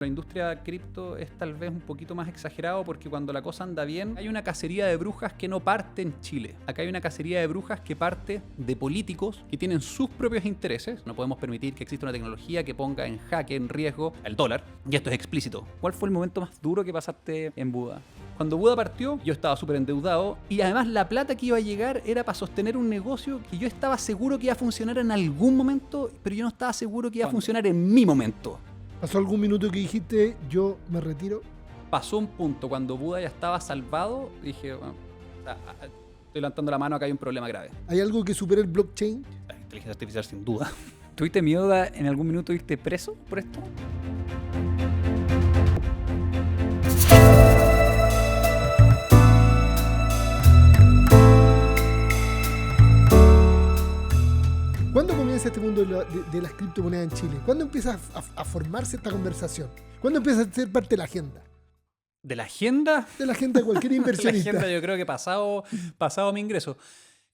La industria cripto es tal vez un poquito más exagerado porque cuando la cosa anda bien, hay una cacería de brujas que no parte en Chile. Acá hay una cacería de brujas que parte de políticos que tienen sus propios intereses. No podemos permitir que exista una tecnología que ponga en jaque, en riesgo, el dólar. Y esto es explícito. ¿Cuál fue el momento más duro que pasaste en Buda? Cuando Buda partió, yo estaba súper endeudado y además la plata que iba a llegar era para sostener un negocio que yo estaba seguro que iba a funcionar en algún momento, pero yo no estaba seguro que iba a funcionar en mi momento. ¿Pasó algún minuto que dijiste, yo me retiro? Pasó un punto cuando Buda ya estaba salvado, dije, bueno, estoy levantando la mano, acá hay un problema grave. ¿Hay algo que supere el blockchain? La inteligencia artificial, sin duda. ¿Tuviste miedo en algún minuto irte preso por esto? ¿Cuándo comienza este mundo de las criptomonedas en Chile? ¿Cuándo empieza a formarse esta conversación? ¿Cuándo empieza a ser parte de la agenda? ¿De la agenda? De la agenda de cualquier La inversionista. agenda yo creo que pasado mi ingreso.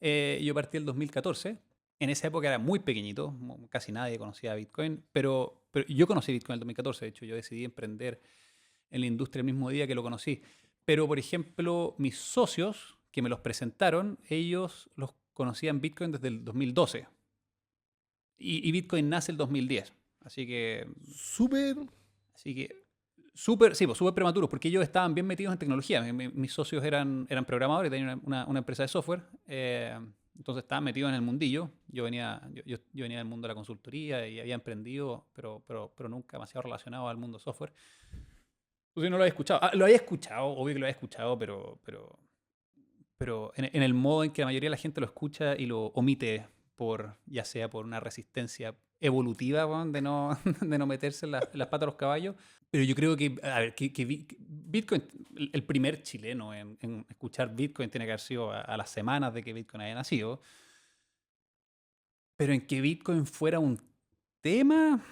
Yo partí el 2014. En esa época era muy pequeñito, casi nadie conocía Bitcoin, pero yo conocí Bitcoin en el 2014. De hecho, yo decidí emprender en la industria el mismo día que lo conocí. Pero, por ejemplo, mis socios que me los presentaron, ellos los conocían Bitcoin desde el 2012. Y Bitcoin nace el 2010. Así que súper prematuros, porque ellos estaban bien metidos en tecnología. Mis socios eran programadores, tenían una empresa de software, entonces estaban metidos en el mundillo. Yo venía del mundo de la consultoría y había emprendido, pero nunca demasiado relacionado al mundo software. Entonces no lo había escuchado. Lo había escuchado, obvio que lo había escuchado, pero en el modo en que la mayoría de la gente lo escucha y lo omite, ya sea por una resistencia evolutiva, bueno, de no meterse en las patas de los caballos. Pero yo creo que Bitcoin, el primer chileno en escuchar Bitcoin tiene que haber sido a las semanas de que Bitcoin haya nacido. Pero en que Bitcoin fuera un tema,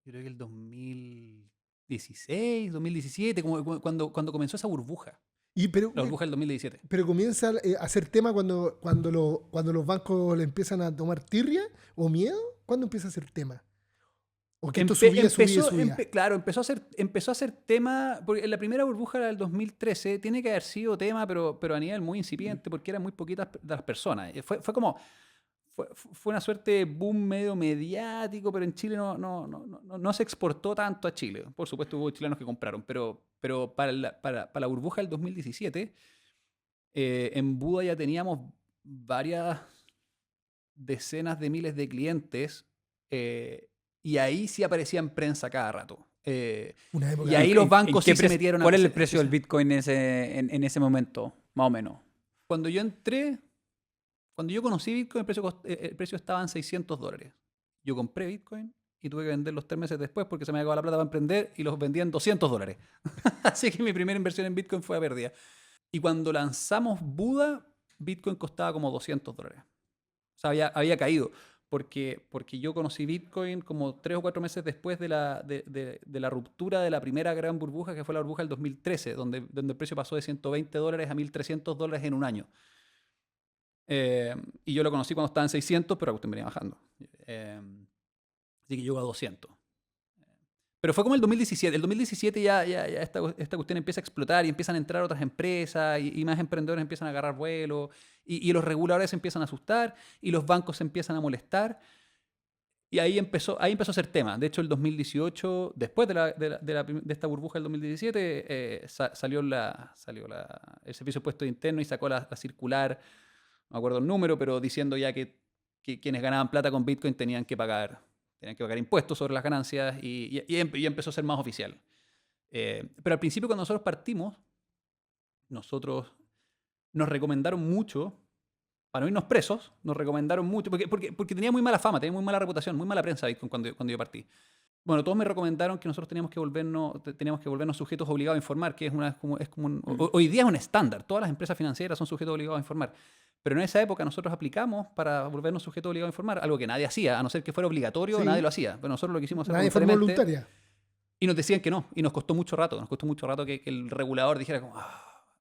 yo creo que el 2016, 2017, cuando comenzó esa burbuja. La burbuja del 2017. Pero comienza a ser tema cuando los bancos le empiezan a tomar tirria o miedo. ¿Cuándo empieza a ser tema? ¿O que esto subía? Claro, empezó a ser tema, porque en la primera burbuja del 2013 tiene que haber sido tema, pero a nivel muy incipiente, porque eran muy poquitas de las personas. Fue una suerte de boom medio mediático, pero en Chile no se exportó tanto a Chile. Por supuesto hubo chilenos que compraron, pero para la burbuja del 2017, en Buda ya teníamos varias decenas de miles de clientes, y ahí sí aparecía en prensa cada rato. Y ahí los bancos sí se metieron. ¿Cuál es el precio del Bitcoin en ese momento, más o menos? Cuando yo conocí Bitcoin, el precio estaba en $600. Yo compré Bitcoin y tuve que venderlos 3 meses después porque se me acabó la plata para emprender y los vendía en $200. Así que mi primera inversión en Bitcoin fue a pérdida. Y cuando lanzamos Buda, Bitcoin costaba como $200. O sea, había caído. Porque yo conocí Bitcoin como 3 o 4 meses después de la ruptura de la primera gran burbuja, que fue la burbuja del 2013, donde el precio pasó de $120 a $1.300 en un año. Y yo lo conocí cuando estaba en 600, pero la cuestión venía bajando. Así que llegó a 200. Pero fue como el 2017. El 2017 ya esta cuestión empieza a explotar y empiezan a entrar otras empresas y más emprendedores empiezan a agarrar vuelo y los reguladores se empiezan a asustar y los bancos se empiezan a molestar. Y ahí empezó a ser tema. De hecho, el 2018, después de esta burbuja del 2017, salió el Servicio de Impuestos Internos y sacó la circular, no me acuerdo el número, pero diciendo ya que quienes ganaban plata con Bitcoin tenían que pagar impuestos sobre las ganancias y empezó a ser más oficial. Pero al principio, cuando nosotros partimos, nos recomendaron mucho, para no irnos presos, nos recomendaron mucho, porque tenía muy mala fama, tenía muy mala reputación, muy mala prensa Bitcoin cuando yo partí. Bueno, todos me recomendaron que nosotros teníamos que volvernos sujetos obligados a informar, que hoy día es un estándar. Todas las empresas financieras son sujetos obligados a informar. Pero en esa época nosotros aplicamos para volvernos sujetos obligados a informar, algo que nadie hacía, a no ser que fuera obligatorio, nadie lo hacía. Pero nosotros lo quisimos hacer nadie fue voluntaria. Y nos decían que no, y nos costó mucho rato que el regulador dijera como,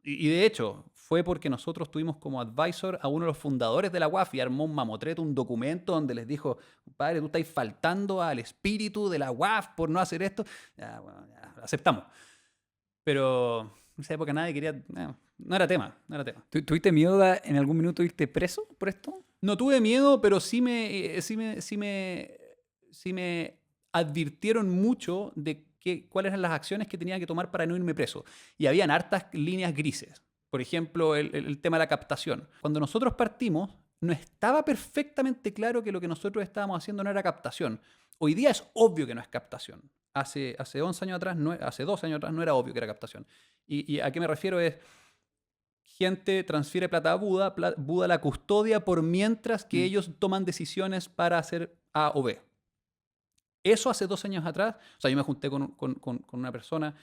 Y de hecho, fue porque nosotros tuvimos como advisor a uno de los fundadores de la UAF y armó un mamotreto, un documento donde les dijo, padre, tú estás faltando al espíritu de la UAF por no hacer esto. Ya, bueno, ya, aceptamos. Pero en esa época nadie quería... no era tema, no era tema. ¿Tuviste miedo de en algún minuto irte preso por esto? No tuve miedo, pero sí me advirtieron mucho de cuáles eran las acciones que tenía que tomar para no irme preso. Y habían hartas líneas grises. Por ejemplo, el tema de la captación. Cuando nosotros partimos, no estaba perfectamente claro que lo que nosotros estábamos haciendo no era captación. Hoy día es obvio que no es captación. Hace 11 años atrás, hace 12 años atrás, no era obvio que era captación. ¿Y a qué me refiero? Es... gente transfiere plata a Buda, Buda la custodia por mientras que ellos toman decisiones para hacer A o B. Eso hace 2 años atrás, o sea, yo me junté con una persona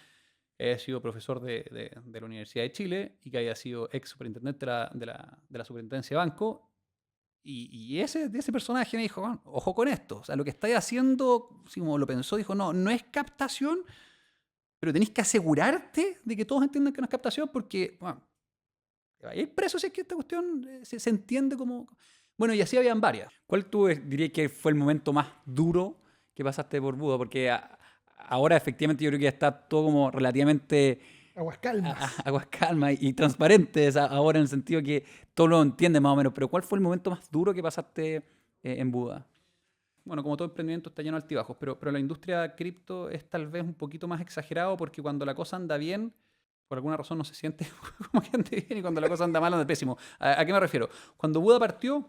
que había sido profesor de la Universidad de Chile y que había sido ex superintendente de la Superintendencia de Banco. Y ese personaje me dijo, bueno, ojo con esto, o sea, lo que estáis haciendo, así como lo pensó, dijo, no es captación, pero tenéis que asegurarte de que todos entiendan que no es captación porque, bueno, hay preso si es que esta cuestión se entiende como... Bueno, y así habían varias. ¿Cuál tú dirías que fue el momento más duro que pasaste por Buda? Porque ahora efectivamente yo creo que ya está todo como relativamente... Aguas calmas. Aguas calmas y transparentes ahora en el sentido que todo lo entiende más o menos. Pero ¿cuál fue el momento más duro que pasaste en Buda? Bueno, como todo emprendimiento está lleno de altibajos, pero la industria cripto es tal vez un poquito más exagerado porque cuando la cosa anda bien, por alguna razón no se siente como que ande bien y cuando la cosa anda mal anda pésimo. ¿A qué me refiero? Cuando Buda partió,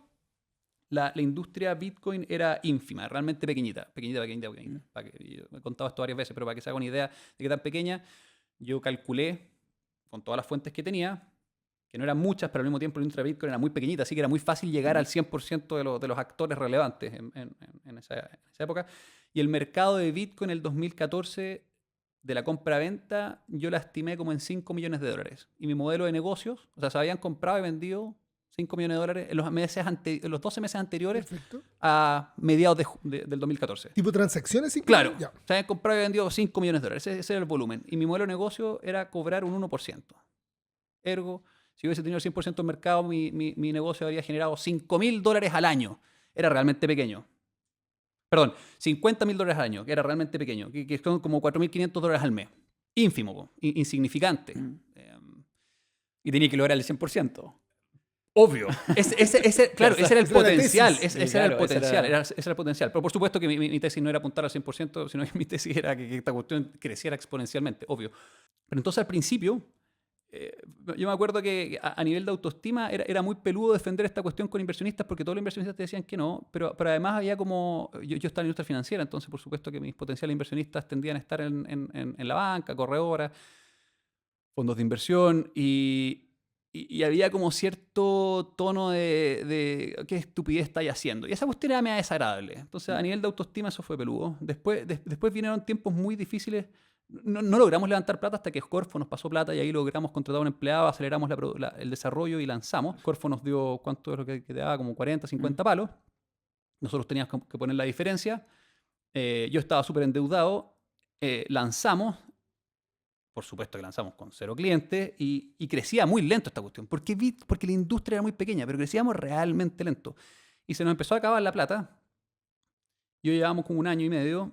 la industria Bitcoin era ínfima, realmente pequeñita. Yo he contado esto varias veces, pero para que se haga una idea de qué tan pequeña, yo calculé con todas las fuentes que tenía, que no eran muchas, pero al mismo tiempo la industria Bitcoin era muy pequeñita, así que era muy fácil llegar al 100% de los actores relevantes en esa época. Y el mercado de Bitcoin en el 2014, de la compra-venta, yo la estimé como en $5 millones. Y mi modelo de negocios, o sea, se habían comprado y vendido $5 millones en los 12 meses anteriores. Perfecto. A mediados del 2014. ¿Tipo transacciones? Claro, Ya. se habían comprado y vendido $5 millones. Ese era el volumen. Y mi modelo de negocio era cobrar un 1%. Ergo, si hubiese tenido el 100% del mercado, mi negocio habría generado $5.000 al año. Era realmente pequeño. Perdón, $50.000 al año, que era realmente pequeño, que son como $4.500 al mes. Ínfimo, insignificante. Y tenía que lograr el 100%. Obvio. Claro, ese era el potencial. Ese Ese era el potencial. Pero por supuesto que mi tesis no era apuntar al 100%, sino que mi tesis era que esta cuestión creciera exponencialmente, obvio. Pero entonces al principio, yo me acuerdo que a nivel de autoestima era muy peludo defender esta cuestión con inversionistas porque todos los inversionistas te decían que no, pero además había como... Yo estaba en la industria financiera, entonces por supuesto que mis potenciales inversionistas tendían a estar en la banca, corredoras, fondos de inversión y había como cierto tono de qué estupidez estáis haciendo. Y esa cuestión era medio desagradable. Entonces, a nivel de autoestima, eso fue peludo. Después vinieron tiempos muy difíciles. No logramos levantar plata hasta que Corfo nos pasó plata y ahí logramos contratar a un empleado, aceleramos el desarrollo y lanzamos. Corfo nos dio, ¿cuánto es lo que daba? Como 40, 50 palos. Nosotros teníamos que poner la diferencia. Yo estaba súper endeudado. Lanzamos. Por supuesto que lanzamos con 0 clientes y crecía muy lento esta cuestión. Porque la industria era muy pequeña, pero crecíamos realmente lento. Y se nos empezó a acabar la plata. Yo llevábamos como 1 año y medio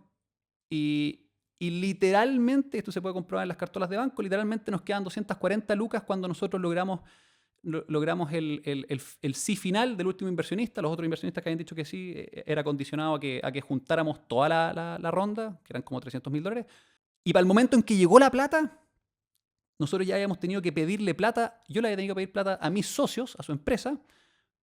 y literalmente, esto se puede comprobar en las cartolas de banco, literalmente nos quedan 240 lucas cuando nosotros logramos el sí final del último inversionista. Los otros inversionistas que habían dicho que sí era condicionado a que juntáramos toda la ronda, que eran como $300.000. Y para el momento en que llegó la plata, nosotros ya habíamos tenido que pedirle plata, yo le había tenido que pedir plata a mis socios, a su empresa,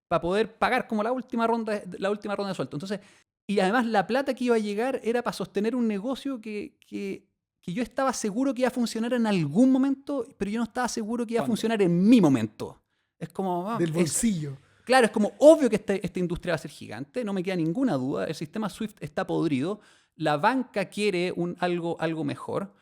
para poder pagar como la última ronda de sueldo. Entonces, y además la plata que iba a llegar era para sostener un negocio que yo estaba seguro que iba a funcionar en algún momento, pero yo no estaba seguro que iba a funcionar en mi momento. Es como... Del bolsillo. Claro, es como obvio que esta industria va a ser gigante, no me queda ninguna duda, el sistema SWIFT está podrido, la banca quiere algo mejor,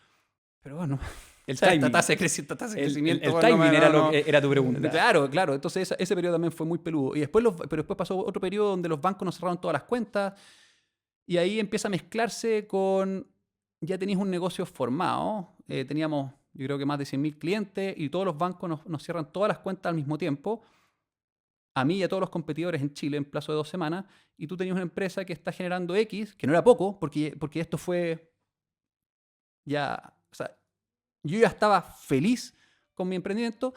pero bueno, el timing, tasa de crecimiento. El timing era tu pregunta. Claro, entonces ese periodo también fue muy peludo. Pero después pasó otro periodo donde los bancos nos cerraron todas las cuentas y ahí empieza a mezclarse con, ya tenéis un negocio formado, teníamos yo creo que más de 100.000 clientes, y todos los bancos nos cierran todas las cuentas al mismo tiempo, a mí y a todos los competidores en Chile en plazo de 2 semanas, y tú tenías una empresa que está generando X, que no era poco, porque esto fue ya, o sea, yo ya estaba feliz con mi emprendimiento,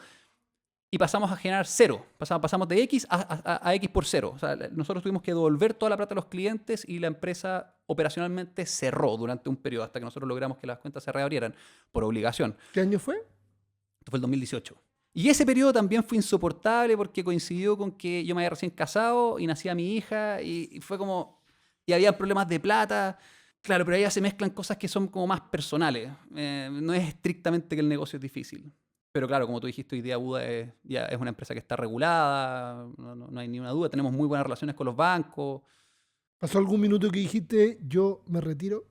y pasamos a generar 0. Pasamos de X a X por 0. O sea, nosotros tuvimos que devolver toda la plata a los clientes y la empresa operacionalmente cerró durante un periodo hasta que nosotros logramos que las cuentas se reabrieran por obligación. ¿Qué año fue? Esto fue el 2018. Y ese periodo también fue insoportable porque coincidió con que yo me había recién casado y nacía mi hija y fue como... Y había problemas de plata. Claro, pero ahí ya se mezclan cosas que son como más personales. No es estrictamente que el negocio es difícil. Pero claro, como tú dijiste, hoy día Buda ya es una empresa que está regulada, no hay ni una duda, tenemos muy buenas relaciones con los bancos. ¿Pasó algún minuto que dijiste, yo me retiro?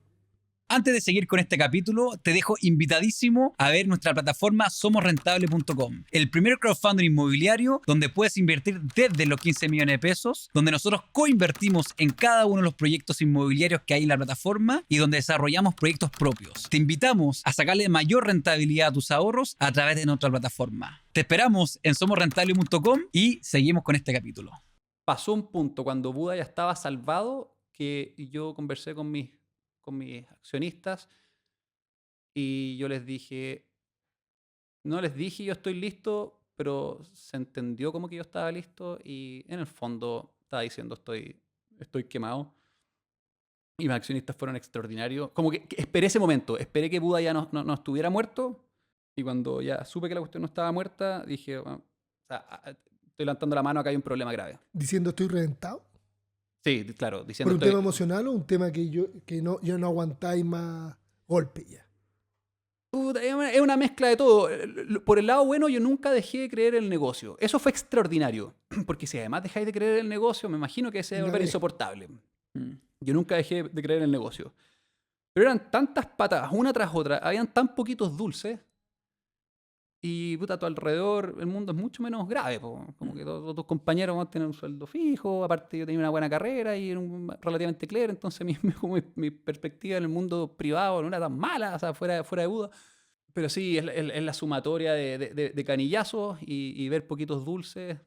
Antes de seguir con este capítulo, te dejo invitadísimo a ver nuestra plataforma somosrentable.com, el primer crowdfunding inmobiliario donde puedes invertir desde los 15 millones de pesos, donde nosotros coinvertimos en cada uno de los proyectos inmobiliarios que hay en la plataforma y donde desarrollamos proyectos propios. Te invitamos a sacarle mayor rentabilidad a tus ahorros a través de nuestra plataforma. Te esperamos en somosrentable.com y seguimos con este capítulo. Pasó un punto cuando Buda ya estaba salvado que yo conversé con mis accionistas y yo les dije, no les dije yo estoy listo, pero se entendió como que yo estaba listo y en el fondo estaba diciendo estoy quemado. Y mis accionistas fueron extraordinarios. Como que esperé ese momento, esperé que Buda ya no estuviera muerto y cuando ya supe que la cuestión no estaba muerta, dije, bueno, o sea, estoy levantando la mano, acá hay un problema grave. Diciendo estoy reventado. Sí, claro, diciendo ¿Por un tema emocional o un tema que ya no aguantáis más golpe ya? Puta, es una mezcla de todo. Por el lado bueno, yo nunca dejé de creer en el negocio. Eso fue extraordinario. Porque si además dejáis de creer en el negocio, me imagino que se va a volver insoportable. Yo nunca dejé de creer en el negocio. Pero eran tantas patadas, una tras otra. Habían tan poquitos dulces. Y puta, a tu alrededor el mundo es mucho menos grave. Como que todos tus compañeros tienen un sueldo fijo. Aparte yo tenía una buena carrera y era relativamente clear. Entonces mi perspectiva en el mundo privado no era tan mala, o sea, fuera de Buda. Pero sí, es la sumatoria de canillazos y ver poquitos dulces.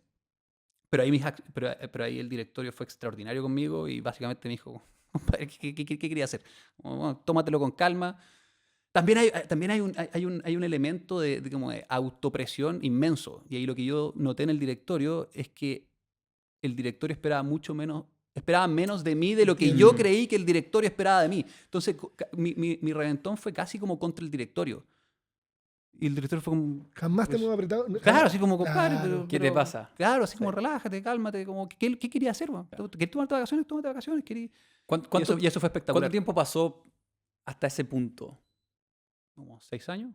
Pero ahí el directorio fue extraordinario conmigo y básicamente me dijo, compadre, ¿qué quería hacer? Bueno, tómatelo con calma. También hay un elemento como de autopresión inmenso. Y ahí lo que yo noté en el directorio es que el directorio esperaba menos de mí de lo que yo creí que el directorio esperaba de mí. Entonces, mi reventón fue casi como contra el directorio. Y el directorio fue como... Jamás te hemos apretado. Claro, así como, compadre, Claro. ¿Qué te pasa? Claro, así como Sí. relájate, cálmate. Como, ¿qué querías hacer? ¿Querías tomarte vacaciones? Tómate vacaciones. Y eso fue espectacular. ¿Cuánto tiempo pasó hasta ese punto? Como 6 años.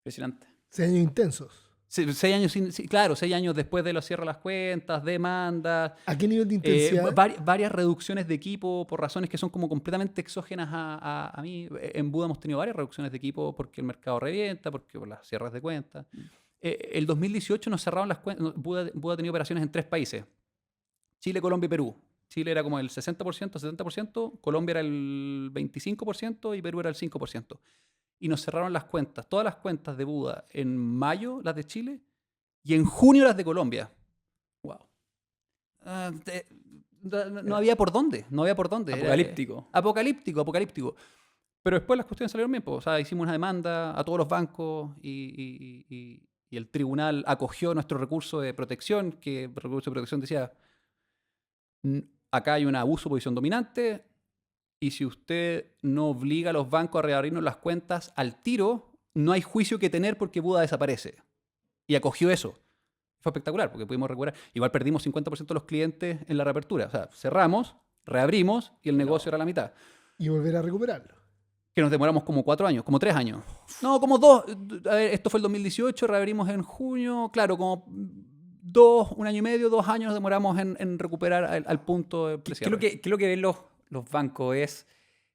Impresionante. 6 años intensos. 6 años, claro, 6 años después de los cierre de las cuentas, demandas, ¿A qué nivel de intensidad? varias reducciones de equipo por razones que son como completamente exógenas a mí. En Buda hemos tenido varias reducciones de equipo porque el mercado revienta, porque por las cierres de cuentas. El 2018 nos cerraron las cuentas. Buda tenía operaciones en 3 países. Chile, Colombia y Perú. Chile era como el 60%, 70%, Colombia era el 25% y Perú era el 5%. Y nos cerraron las cuentas, todas las cuentas de Buda en mayo, las de Chile, y en junio las de Colombia. Wow. No había por dónde, no había por dónde. Apocalíptico. Apocalíptico. Pero después las cuestiones salieron bien. Pues, o sea, hicimos una demanda a todos los bancos y el tribunal acogió nuestro recurso de protección, que el recurso de protección decía, acá hay un abuso de posición dominante, y si usted no obliga a los bancos a reabrirnos las cuentas al tiro, no hay juicio que tener porque Buda desaparece. Y acogió eso. Fue espectacular porque pudimos recuperar. Igual perdimos 50% de los clientes en la reapertura. O sea, cerramos, reabrimos y el negocio era la mitad. Y volver a recuperarlo. Que nos demoramos como 4 años, como 3 años. No, como 2. A ver, esto fue el 2018, reabrimos en junio. Claro, como 1 año y medio, 2 años nos demoramos en recuperar al punto de ¿Qué es lo que ven los bancos? ¿Es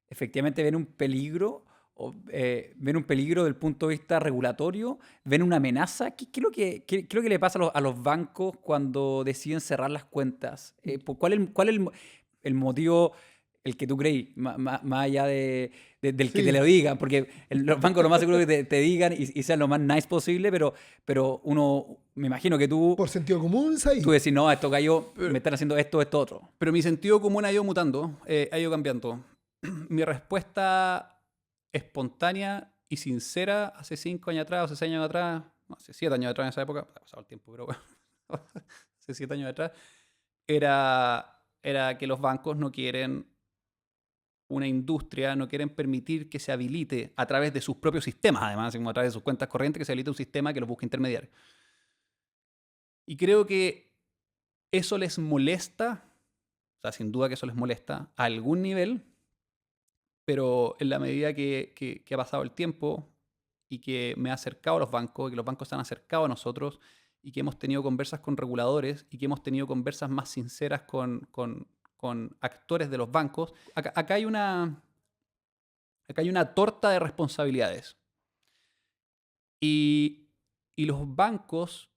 efectivamente ven un peligro? ¿O ven un peligro desde el punto de vista regulatorio? ¿Ven una amenaza? ¿Qué es lo que le pasa a los bancos cuando deciden cerrar las cuentas? ¿Cuál es el motivo el que tú creí, más allá del que Sí. te lo digan, porque los bancos lo más seguro es que te digan y sean lo más nice posible, pero uno, me imagino que Por sentido común, ¿sabes? tú decís, no, esto cayó, me están haciendo esto otro. Pero mi sentido común ha ido mutando, ha ido cambiando. Mi respuesta espontánea y sincera hace 5 años atrás, hace 6 años atrás, no, hace 7 años atrás en esa época, ha pasado el tiempo, pero bueno, hace 7 años atrás, era que los bancos no quieren una industria, no quieren permitir que se habilite a través de sus propios sistemas, además, así como a través de sus cuentas corrientes, que se habilite un sistema que los busque intermediar. Y creo que eso les molesta, o sea, sin duda que eso les molesta, a algún nivel, pero en la medida que ha pasado el tiempo y que me ha acercado a los bancos, y que los bancos se han acercado a nosotros, y que hemos tenido conversas con reguladores, y que hemos tenido conversas más sinceras con actores de los bancos, acá hay una torta de responsabilidades. Y los bancos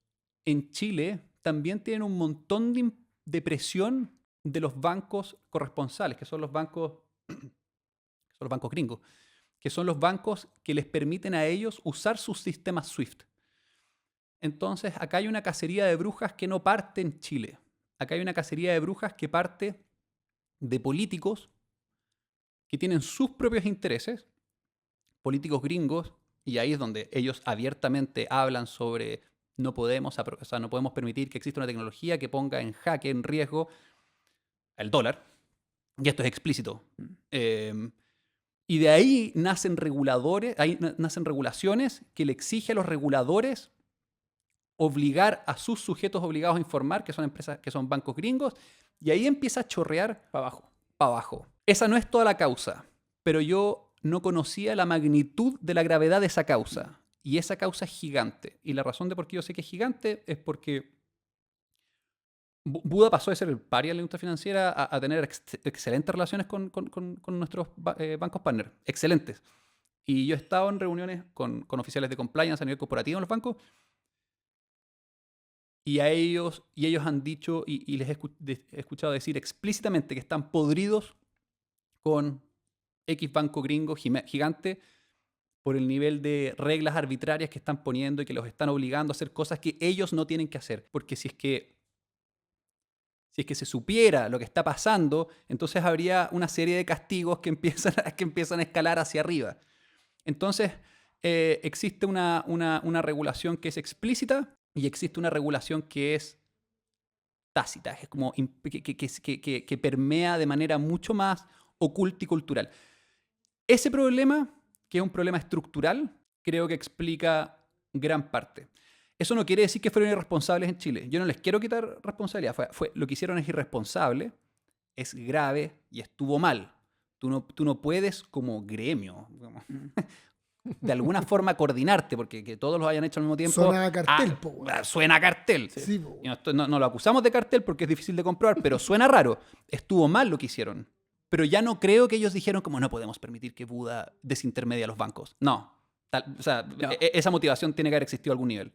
en Chile también tienen un montón de presión de los bancos corresponsales, que son los bancos gringos, que son los bancos que les permiten a ellos usar sus sistemas SWIFT. Entonces, acá hay una cacería de brujas que no parte en Chile. Acá hay una cacería de brujas que parte de políticos que tienen sus propios intereses, políticos gringos, y ahí es donde ellos abiertamente hablan sobre no podemos permitir que exista una tecnología que ponga en jaque, en riesgo, el dólar. Y esto es explícito. Y de ahí nacen regulaciones que le exige a los reguladores obligar a sus sujetos obligados a informar, que son empresas, que son bancos gringos, y ahí empieza a chorrear para abajo. Esa no es toda la causa, pero yo no conocía la magnitud de la gravedad de esa causa. Y esa causa es gigante. Y la razón de por qué yo sé que es gigante es porque Buda pasó de ser el paria de la industria financiera a tener excelentes relaciones con nuestros bancos partners. Excelentes. Y yo he estado en reuniones con oficiales de compliance a nivel corporativo en los bancos. Y ellos han dicho, y les he escuchado decir explícitamente que están podridos con X banco gringo gigante por el nivel de reglas arbitrarias que están poniendo y que los están obligando a hacer cosas que ellos no tienen que hacer. Porque si es que se supiera lo que está pasando, entonces habría una serie de castigos que empiezan a escalar hacia arriba. Entonces, existe una regulación que es explícita y existe una regulación que es tácita, es como que permea de manera mucho más oculta y cultural. Ese problema, que es un problema estructural, creo que explica gran parte. Eso no quiere decir que fueron irresponsables en Chile. Yo no les quiero quitar responsabilidad. Lo que hicieron es irresponsable, es grave y estuvo mal. Tú no puedes como gremio, de alguna forma coordinarte, porque que todos lo hayan hecho al mismo tiempo. Suena a cartel, po, weón. Suena a cartel. Sí, po. Y no lo acusamos de cartel porque es difícil de comprobar, pero suena raro. Estuvo mal lo que hicieron. Pero ya no creo que ellos dijeron como no podemos permitir que Buda desintermedie a los bancos. No. No. Esa motivación tiene que haber existido a algún nivel.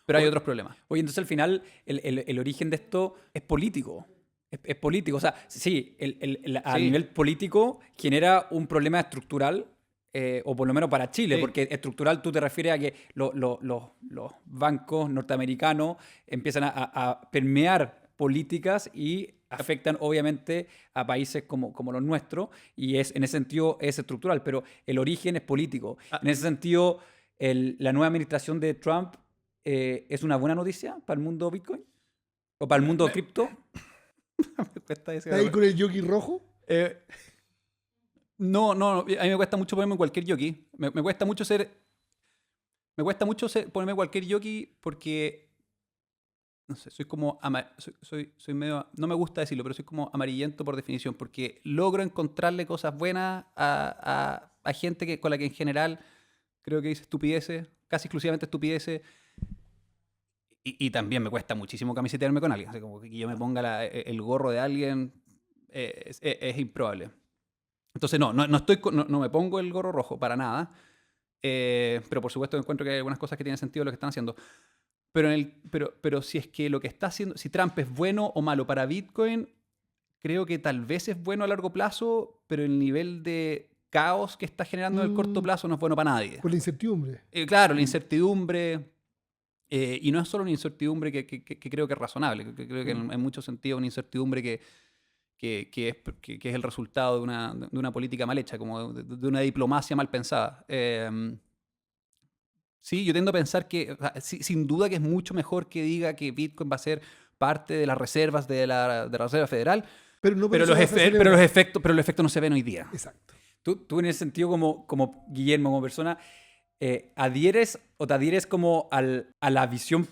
Pero hay otros problemas. Oye, entonces al final el origen de esto es político. Es político. O sea, sí, a Sí. nivel político genera un problema estructural, o por lo menos para Chile, Sí. porque estructural tú te refieres a que los bancos norteamericanos empiezan a permear políticas y afectan obviamente a países como los nuestros, y en ese sentido es estructural, pero el origen es político. En ese sentido, la nueva administración de Trump ¿es una buena noticia para el mundo Bitcoin? ¿O para el mundo cripto? Me cuesta decir ¿Está ahí con el yogi rojo? No, a mí me cuesta mucho ponerme cualquier yoki. Me cuesta mucho ponerme cualquier yoki porque, no sé, soy como, soy medio, no me gusta decirlo, pero soy como amarillento por definición, porque logro encontrarle cosas buenas a gente con la que en general creo que dice estupideces, casi exclusivamente estupideces. Y también me cuesta muchísimo camisetearme con alguien. O sea, como que yo me ponga el gorro de alguien es improbable. Entonces no me pongo el gorro rojo para nada. Pero por supuesto encuentro que hay algunas cosas que tienen sentido lo que están haciendo. Pero si es que lo que está haciendo, si Trump es bueno o malo para Bitcoin, creo que tal vez es bueno a largo plazo, pero el nivel de caos que está generando en el corto plazo no es bueno para nadie. Por la incertidumbre. Claro, la incertidumbre, y no es solo una incertidumbre que creo que es razonable, que creo que en muchos sentidos es una incertidumbre que es el resultado de una política mal hecha, como de una diplomacia mal pensada. Sí, yo tiendo a pensar que, o sea, sin duda que es mucho mejor que diga que Bitcoin va a ser parte de las reservas de la Reserva Federal, Pero no por pero eso los, vas a efe- celebrar. pero los efectos no se ven hoy día. Exacto. Tú en ese sentido, como Guillermo, como persona, ¿adhieres o te adhieres como a la visión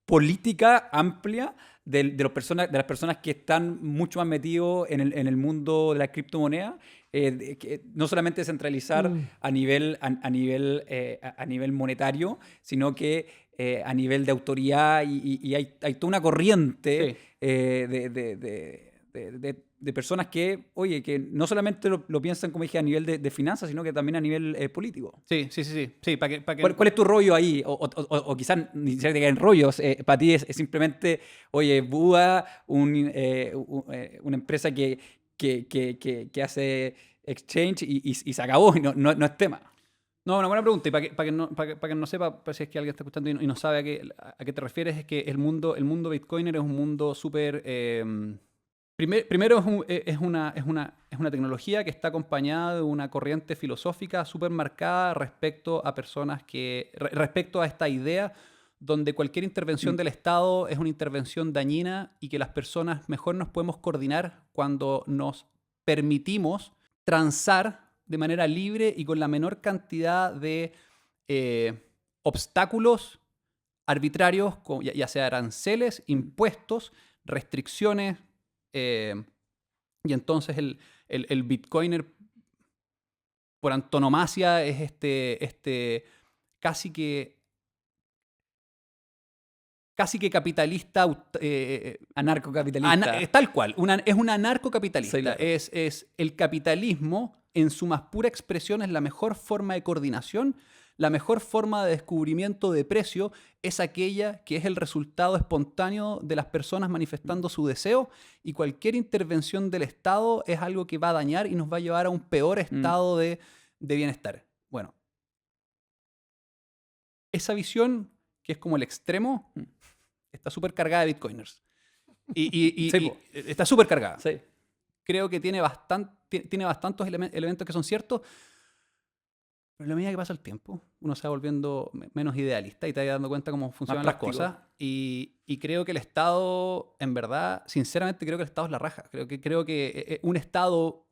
política amplia de las personas que están mucho más metidos en el mundo de la criptomoneda? No solamente descentralizar a nivel monetario, sino que a nivel de autoridad y hay toda una corriente de personas que, oye, que no solamente lo piensan, como dije, a nivel de finanzas, sino que también a nivel político. Sí. Sí, ¿Cuál es tu rollo ahí? O quizás ni siquiera te quedan rollos. Para ti es simplemente, oye, Buda, una empresa que hace exchange y se acabó y no es tema. No, una buena pregunta. Y para que no sepa, pues, si es que alguien está escuchando y no sabe a qué te refieres, es que el mundo Bitcoiner es un mundo súper... primero es una tecnología que está acompañada de una corriente filosófica súper marcada respecto a personas respecto a esta idea donde cualquier intervención del Estado es una intervención dañina y que las personas mejor nos podemos coordinar cuando nos permitimos transar de manera libre y con la menor cantidad de obstáculos arbitrarios, ya sea aranceles, impuestos, restricciones, y entonces el Bitcoiner por antonomasia es casi que capitalista, Anarcocapitalista. tal cual, es un anarcocapitalista. Sí, claro. Es el capitalismo en su más pura expresión, es la mejor forma de coordinación, la mejor forma de descubrimiento de precio es aquella que es el resultado espontáneo de las personas manifestando su deseo, y cualquier intervención del Estado es algo que va a dañar y nos va a llevar a un peor estado de bienestar. Bueno, esa visión, que es como el extremo, está súper cargada de bitcoiners. Y está súper cargada. Sí. Creo que tiene bastantes elementos que son ciertos, pero a la medida que pasa el tiempo, uno se va volviendo menos idealista y te vas dando cuenta cómo funcionan las cosas. Y creo que el Estado, en verdad, sinceramente creo que el Estado es la raja. Creo que un Estado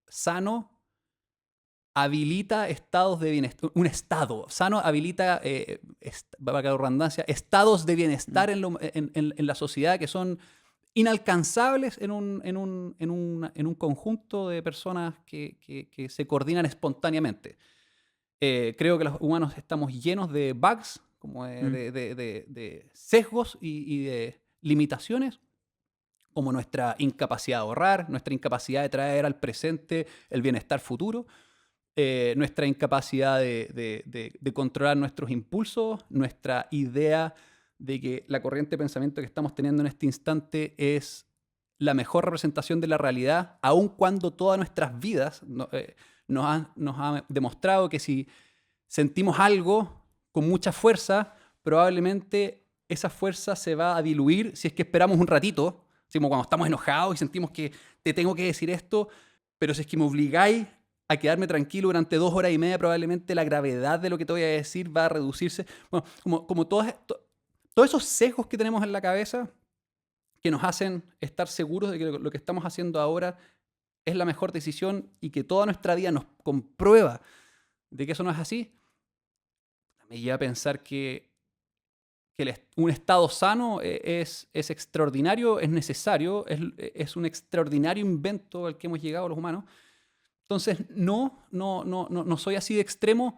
sano habilita estados de bienestar. Un Estado sano habilita, para que la redundancia, estados de bienestar en la sociedad que son inalcanzables en un conjunto de personas que se coordinan espontáneamente. Creo que los humanos estamos llenos de bugs, como de sesgos y de limitaciones, como nuestra incapacidad de ahorrar, nuestra incapacidad de traer al presente el bienestar futuro, nuestra incapacidad de controlar nuestros impulsos, nuestra idea de que la corriente de pensamiento que estamos teniendo en este instante es la mejor representación de la realidad, aun cuando todas nuestras vidas nos han demostrado que si sentimos algo con mucha fuerza, probablemente esa fuerza se va a diluir si es que esperamos un ratito, así como cuando estamos enojados y sentimos que te tengo que decir esto, pero si es que me obligáis a quedarme tranquilo durante 2 horas y media, probablemente la gravedad de lo que te voy a decir va a reducirse. Bueno, como todos esos sesgos que tenemos en la cabeza que nos hacen estar seguros de que lo que estamos haciendo ahora es la mejor decisión y que toda nuestra vida nos comprueba de que eso no es así, me lleva a pensar que un estado sano es extraordinario, es necesario, es un extraordinario invento al que hemos llegado los humanos. Entonces, no soy así de extremo,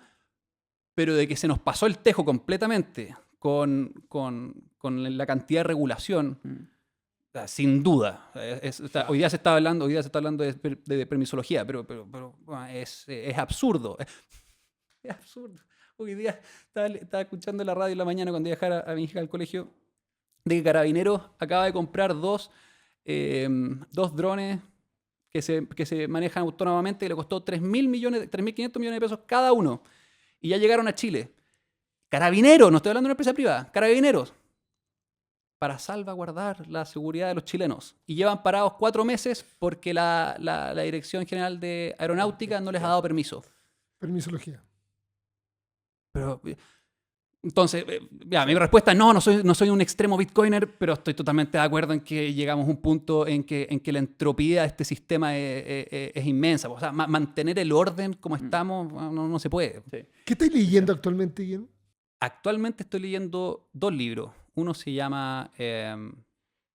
pero de que se nos pasó el tejo completamente con la cantidad de regulación, sin duda. Hoy día se está hablando de permisología, pero es absurdo. Es absurdo. Hoy día estaba escuchando la radio en la mañana cuando iba a dejar a mi hija al colegio, de que Carabineros acaba de comprar dos drones que se manejan autónomamente, y le costó 3.500 millones de pesos cada uno. Y ya llegaron a Chile. Carabineros, no estoy hablando de una empresa privada, Carabineros, para salvaguardar la seguridad de los chilenos. Y llevan parados 4 meses porque la Dirección General de Aeronáutica no les ha dado permiso. Permisología. Pero, entonces, ya, mi respuesta es no soy un extremo bitcoiner, pero estoy totalmente de acuerdo en que llegamos a un punto en que la entropía de este sistema es inmensa. O sea, mantener el orden como estamos no se puede. Sí. ¿Qué estáis leyendo actualmente, Guillermo? Actualmente estoy leyendo 2 libros. Uno se llama...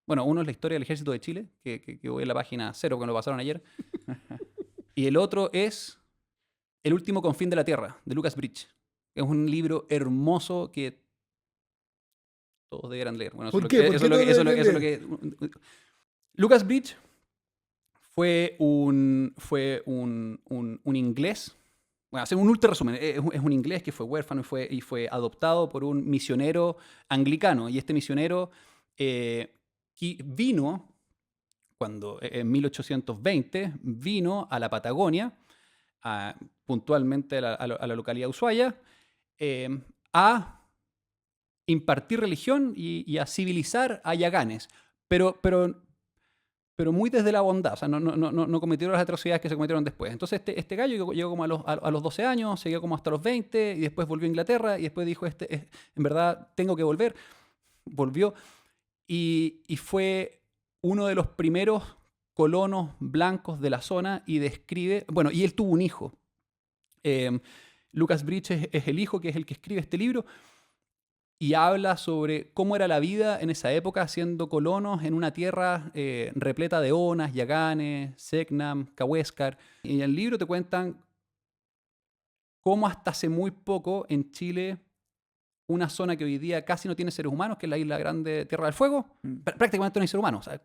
uno es la historia del ejército de Chile, que voy en la página 0, que lo pasaron ayer. Y el otro es El último confín de la Tierra, de Lucas Bridge. Es un libro hermoso que todos deberán leer. Bueno, ¿Por qué? eso es lo que... Lucas Bridge fue un inglés. Bueno, hacer un ultra resumen. Es un inglés que fue huérfano y fue adoptado por un misionero anglicano. Y este misionero vino, en 1820, vino a la Patagonia, puntualmente a la localidad de Ushuaia, a impartir religión y a civilizar a yaganes, pero muy desde la bondad. O sea, no cometieron las atrocidades que se cometieron después. Entonces este gallo llegó como a los 12 años, siguió como hasta los 20, y después volvió a Inglaterra, y después dijo, en verdad tengo que volver. Volvió y fue uno de los primeros colonos blancos de la zona, y describe... Bueno, y él tuvo un hijo. Lucas Bridge es el hijo, que es el que escribe este libro, y habla sobre cómo era la vida en esa época siendo colonos en una tierra repleta de onas, yaganes, Selknam, Cahuéscar. Y en el libro te cuentan cómo hasta hace muy poco en Chile, una zona que hoy día casi no tiene seres humanos, que es la isla grande Tierra del Fuego, prácticamente no hay seres humanos. O sea,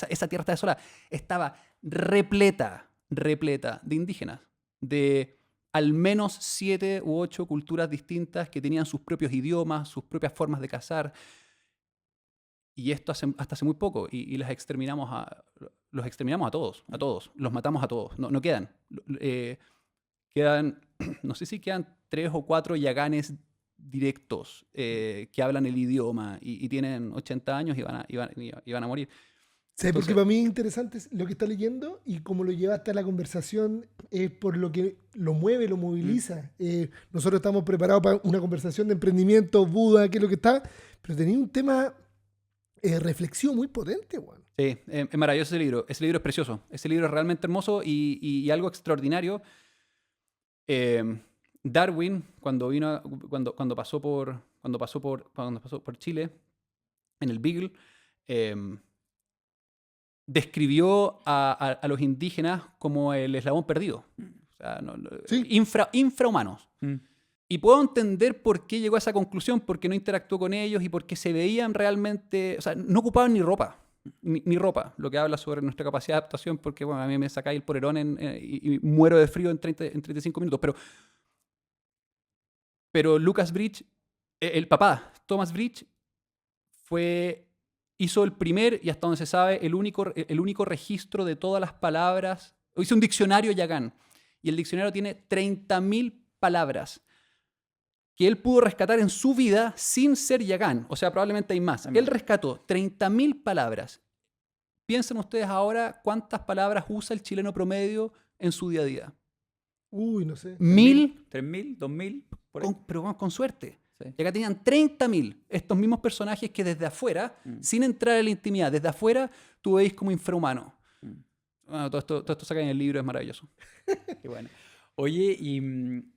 esa tierra está desolada. Estaba repleta de indígenas, de al menos 7 u 8 culturas distintas que tenían sus propios idiomas, sus propias formas de cazar. Y esto hasta hace muy poco. Y los exterminamos a todos. Los matamos a todos. No quedan. Quedan, no sé si quedan 3 o 4 yaganes directos que hablan el idioma y tienen 80 años y van a morir. Sí, porque para mí es interesante lo que está leyendo, y cómo lo llevaste a la conversación es por lo que lo mueve, lo moviliza. Nosotros estamos preparados para una conversación de emprendimiento, Buda, que es lo que está, pero tenía un tema reflexivo muy potente, Juan. Sí, es maravilloso ese libro. Ese libro es precioso. Ese libro es realmente hermoso y algo extraordinario. Darwin, cuando pasó por Chile, en el Beagle, describió a los indígenas como el eslabón perdido. O sea, Sí. infrahumanos. Y puedo entender por qué llegó a esa conclusión, porque no interactuó con ellos y porque se veían realmente... O sea, no ocupaban ni ropa. Ni ropa, lo que habla sobre nuestra capacidad de adaptación, porque bueno, a mí me sacáis el polerón y muero de frío en 35 minutos. Pero Lucas Bridge, el papá, Thomas Bridge, hizo el primer, y hasta donde se sabe, el único registro de todas las palabras. Hizo un diccionario yagán, y el diccionario tiene 30.000 palabras que él pudo rescatar en su vida sin ser yagán. O sea, probablemente hay más. Él rescató 30.000 palabras. Piensen ustedes ahora cuántas palabras usa el chileno promedio en su día a día. Uy, no sé. 1.000, 3.000, 2.000, por ahí. pero con suerte. Sí. Y acá tenían 30.000, estos mismos personajes que desde afuera, sin entrar en la intimidad, desde afuera, tú veis como infrahumano. Bueno, todo esto saca en el libro, es maravilloso. Qué bueno. Oye, y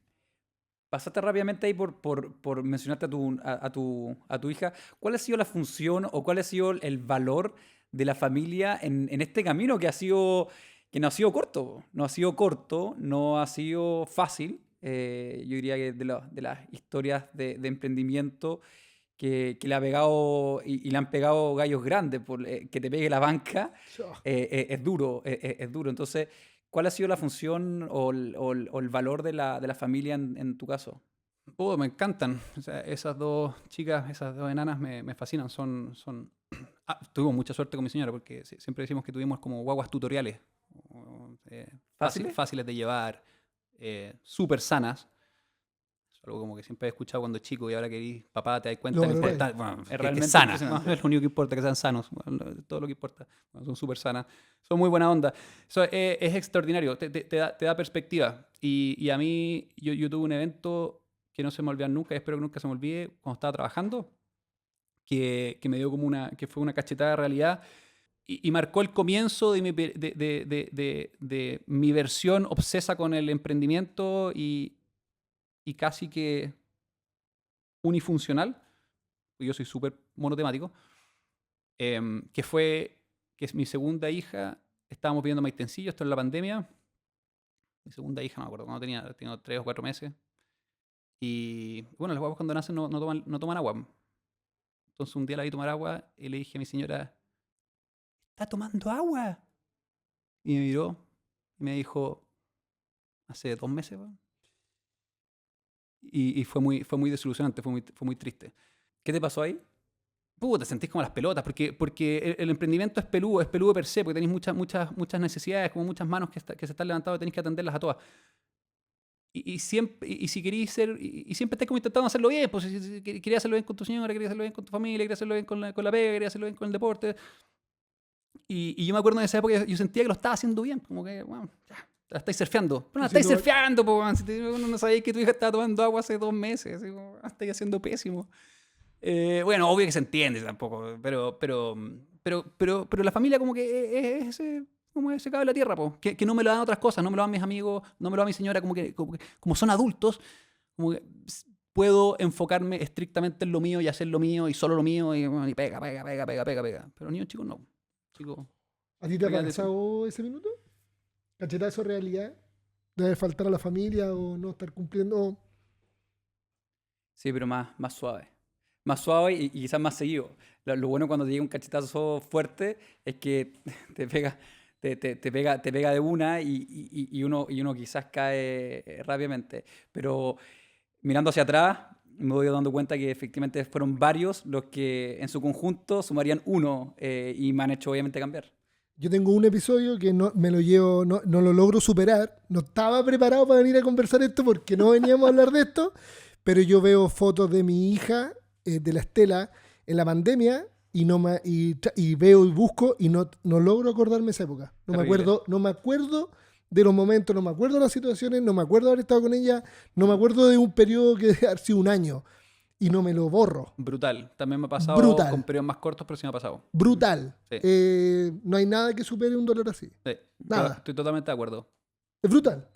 pasaste rápidamente ahí por mencionarte a tu hija. ¿Cuál ha sido la función o cuál ha sido el valor de la familia en este camino que no ha sido corto? No ha sido corto, no ha sido fácil. Yo diría que de las historias de emprendimiento que le ha pegado y le han pegado gallos grandes, que te pegue la banca, es duro, es duro. Entonces, ¿cuál ha sido la función o el valor de la familia en tu caso? Me encantan. O sea, esas dos chicas, esas dos enanas me fascinan. Tuvimos mucha suerte con mi señora, porque siempre decimos que tuvimos como guaguas tutoriales. ¿Fáciles? Fáciles de llevar, súper sanas. Es algo como que siempre he escuchado cuando chico y ahora que eres papá te das cuenta Lo de lo valoráis. importante. Bueno, Es que realmente sana, impresionante. ¿no? Es lo único que importa, que sean sanos. Bueno, todo lo que importa. Bueno, son súper sanas. Son muy buena onda. Eso es extraordinario. Te da perspectiva. Y a mí, yo tuve un evento que no se me olvida nunca y espero que nunca se me olvide cuando estaba trabajando, que me dio como que fue una cachetada de realidad y marcó el comienzo de de mi versión obsesa con el emprendimiento y casi que unifuncional, yo soy súper monotemático, que fue que es mi segunda hija, estábamos viviendo en Maitencillo, esto en la pandemia, mi segunda hija, no me acuerdo, cuando tenía 3 o 4 meses, y bueno, las guaguas cuando nacen no toman agua. Entonces un día la vi tomar agua y le dije a mi señora, ¿está tomando agua? Y me miró y me dijo, hace 2 meses, weón. Y fue muy desilusionante, fue muy triste. ¿Qué te pasó ahí? Te sentís como las pelotas, porque el emprendimiento es peludo per se, porque tenéis muchas necesidades, como muchas manos que se están levantando y tenéis que atenderlas a todas. Y siempre, y si queréis ser, y siempre estáis como intentando hacerlo bien, pues si querías hacerlo bien con tu señora, querías hacerlo bien con tu familia, querías hacerlo bien con la pega, querías hacerlo bien con el deporte. Y yo me acuerdo de esa época, yo sentía que lo estaba haciendo bien, como que, bueno, ya, la estáis surfeando. Pero no estáis surfeando, pues, weón. Uno no sabía que tu hija estaba tomando agua hace 2 meses, así como, estáis haciendo pésimo. Bueno, obvio que se entiende tampoco, pero la familia como que es como ese cabo de la tierra, po, que no me lo dan otras cosas, no me lo dan mis amigos, no me lo dan mi señora, como son adultos, como que puedo enfocarme estrictamente en lo mío y hacer lo mío y solo lo mío y, bueno, y pega. Pero los niños chicos no. Chicos, ¿A ti te ha fíjate, pasado ese minuto? ¿Cachetazo de realidad? ¿Debe faltar a la familia o no estar cumpliendo? Sí, pero más suave. Más suave y quizás más seguido. Lo bueno cuando te llega un cachetazo fuerte es que te pega, te pega de una y uno quizás cae rápidamente. Pero mirando hacia atrás, me voy dando cuenta que efectivamente fueron varios los que en su conjunto sumarían uno y me han hecho obviamente cambiar. Yo tengo un episodio que no me lo llevo, no lo logro superar. No estaba preparado para venir a conversar esto porque no veníamos a hablar de esto. Pero yo veo fotos de mi hija, de la Estela, en la pandemia y veo y busco y no logro acordarme esa época. Terrible. No me acuerdo de los momentos, no me acuerdo de las situaciones, no me acuerdo de haber estado con ella, no me acuerdo de un periodo que debe haber sido un año y no me lo borro. brutal. También me ha pasado Brutal. con periodos más cortos, pero sí me ha pasado. Brutal. Sí. No hay nada que supere un dolor así. Sí, Nada. estoy totalmente de acuerdo. Es brutal.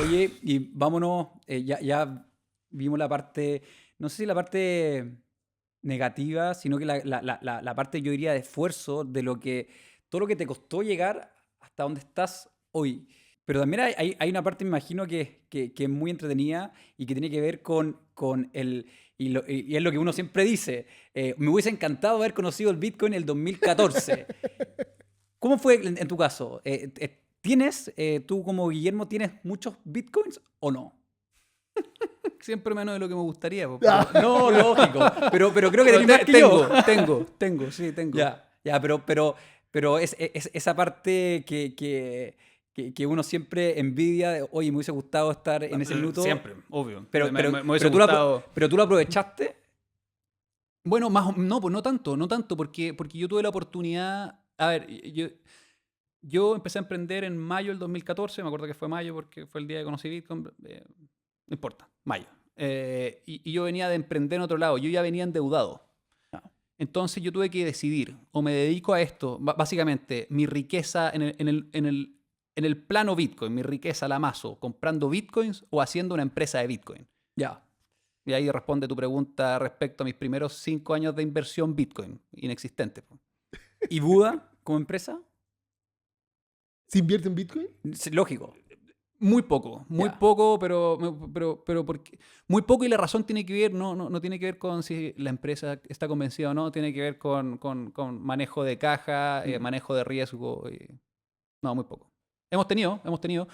Oye, y vámonos, ya vimos la parte, no sé si la parte negativa, sino que la parte, yo diría, de esfuerzo, todo lo que te costó llegar hasta donde estás hoy. Pero también hay una parte, me imagino, que es muy entretenida y que tiene que ver con el... Y es lo que uno siempre dice. Me hubiese encantado haber conocido el Bitcoin en el 2014. ¿Cómo fue en tu caso? Tú como Guillermo, tienes muchos Bitcoins o no? Siempre menos de lo que me gustaría. Po, No, lógico. Pero creo que pero tenés más que yo. tengo, sí, tengo. Ya, pero es esa parte que uno siempre envidia de, oye, me hubiese gustado estar en ese minuto. Siempre, obvio. Pero, Me pero, hubiese pero tú lo gustado. pero tú lo aprovechaste. Bueno, no, pues no tanto, porque yo tuve la oportunidad. A ver, yo empecé a emprender en mayo del 2014, me acuerdo que fue mayo porque fue el día que conocí Bitcoin, no importa, mayo. Y yo venía de emprender en otro lado, yo ya venía endeudado. No. Entonces yo tuve que decidir, o me dedico a esto, básicamente mi riqueza en el plano Bitcoin, mi riqueza la amaso comprando Bitcoins o haciendo una empresa de Bitcoin. Ya. Y ahí responde tu pregunta respecto a mis primeros 5 años de inversión Bitcoin, inexistente. ¿Y Buda como empresa? ¿Se invierte en Bitcoin? Lógico. Muy poco, Ya. pero porque, muy poco y la razón tiene que ver, no tiene que ver con si la empresa está convencida o no, tiene que ver con manejo de caja, manejo de riesgo. No, muy poco. Hemos tenido,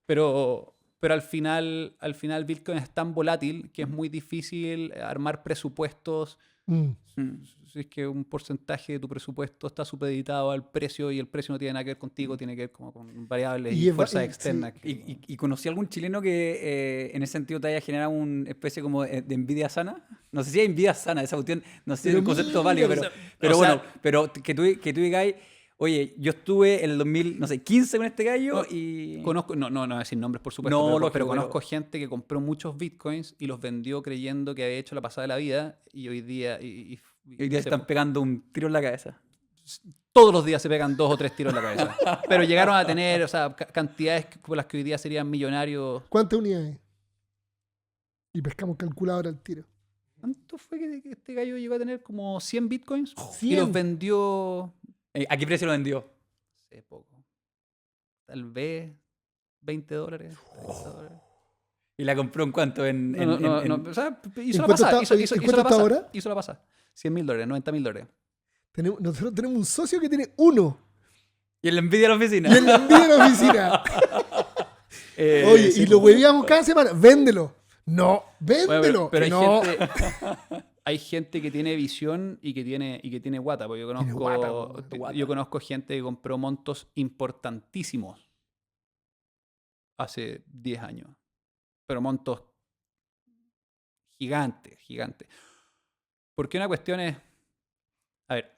pero al final Bitcoin es tan volátil que es muy difícil armar presupuestos Mm. Si es que un porcentaje de tu presupuesto está supeditado al precio y el precio no tiene nada que ver contigo, tiene que ver como con variables y Y fuerzas sí. externas. ¿Y conocí algún chileno que en ese sentido te haya generado una especie como de envidia sana? No sé si es envidia sana, esa cuestión, no sé si es Pero un concepto mira, válido, o sea, pero o bueno, sea- pero que tú digáis, oye, yo estuve en el 2015 con este gallo No, y... Conozco, no voy a decir nombres, por supuesto, No, pero, lógico, pero conozco gente que compró muchos bitcoins y los vendió creyendo que había hecho la pasada de la vida y hoy día, Y hoy día no sé, están pegando un tiro en la cabeza. todos los días se pegan 2 o 3 tiros en la cabeza. Pero llegaron a tener, o sea, cantidades por las que hoy día serían millonarios. ¿cuántas unidades? Y pescamos calculadora al tiro. ¿Cuánto fue que este gallo llegó a tener? Como 100 bitcoins y 100. los vendió ¿A qué precio lo vendió? hace poco. Tal vez $20, $30. ¿Y la compró en cuánto? No, o sea, hizo ¿En la cuánto pasada. está- Hizo en la cuánto está pasada. ahora? Hizo la pasada. $100.000, $90.000. Nosotros tenemos un socio que tiene 1. Y en la envidia de la oficina. Y él la envía en la oficina. Oye, Sí, y lo huevíamos cada semana. Véndelo. No, véndelo. pero hay no. gente, hay gente que tiene visión y que tiene guata. Porque Tiene guata, po, yo conozco gente que compró montos importantísimos hace 10 años. Pero montos gigantes, gigantes. Porque una cuestión es, a ver,